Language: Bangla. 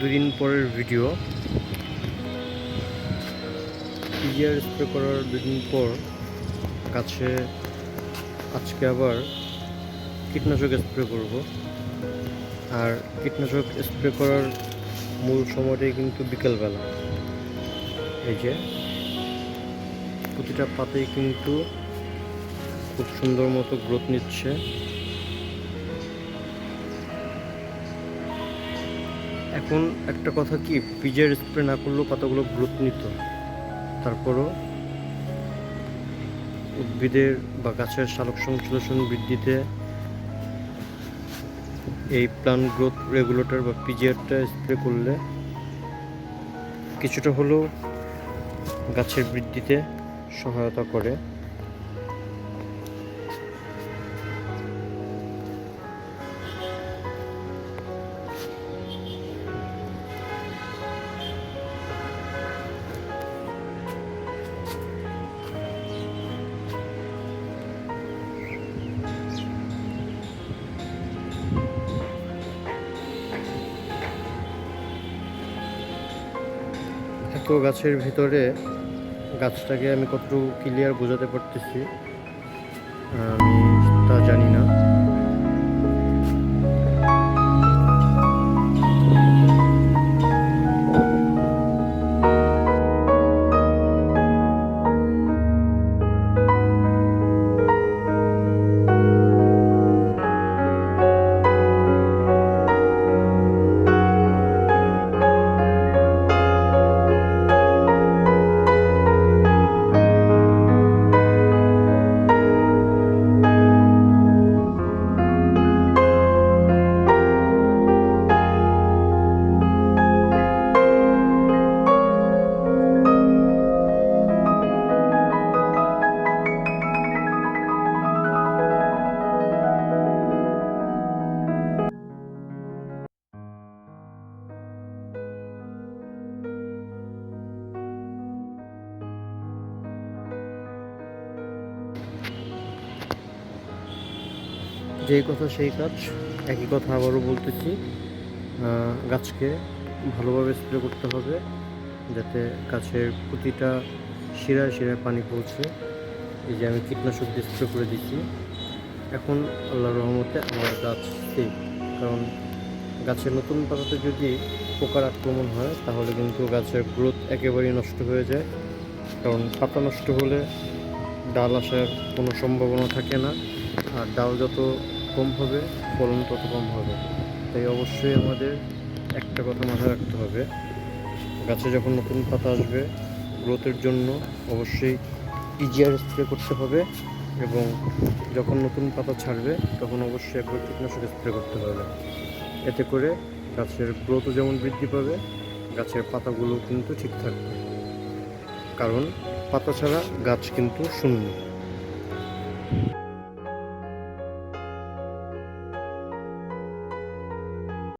2 দিন পরের ভিডিও। পিজিআর স্প্রে করার 2 দিন পর গাছে আজকে আবার কীটনাশক স্প্রে করব। আর কীটনাশক স্প্রে করার মূল সময়টাই কিন্তু বিকেলবেলা। এই যে প্রতিটা পাতাই কিন্তু খুব সুন্দর মতো গ্রোথ নিচ্ছে। এখন একটা কথা কি, পিজিআর স্প্রে না করলেও পাতাগুলো গ্রোথ নিত, তারপরও উদ্ভিদের বা গাছের সালোক সংশ্লেষণ বৃদ্ধিতে এই প্লান্ট গ্রোথ রেগুলেটর বা পিজিআরটা স্প্রে করলে কিছুটা হলেও গাছের বৃদ্ধিতে সহায়তা করে। এত গাছের ভিতরে গাছটাকে আমি কতটুকু ক্লিয়ার বোঝাতে পারতেছি আমি তা জানি না। যেই কথা সেই কাজ, একই কথা আবারও বলতেছি, গাছকে ভালোভাবে স্প্রে করতে হবে যাতে গাছের প্রতিটা শিরায় শিরায় পানি পৌঁছে। এই যে আমি কীটনাশক দিয়ে স্প্রে করে দিচ্ছি। এখন আল্লাহর রহমতে আমার গাছ সেফ, কারণ গাছের নতুন পাতাতে যদি পোকার আক্রমণ হয় তাহলে কিন্তু গাছের গ্রোথ একেবারেই নষ্ট হয়ে যায়। কারণ পাতা নষ্ট হলে ডাল আসার কোনো সম্ভাবনা থাকে না, আর ডাল যত কম হবে ফলন তত কম হবে। তাই অবশ্যই আমাদের একটা কথা মাথায় রাখতে হবে, গাছে যখন নতুন পাতা আসবে গ্রোথের জন্য অবশ্যই পিজিআর স্প্রে করতে হবে, এবং যখন নতুন পাতা ছাড়বে তখন অবশ্যই একবার কীটনাশক স্প্রে করতে হবে। এতে করে গাছের গ্রোথও যেমন বৃদ্ধি পাবে, গাছের পাতাগুলো কিন্তু ঠিক থাকবে, কারণ পাতা ছাড়া গাছ কিন্তু শূন্য।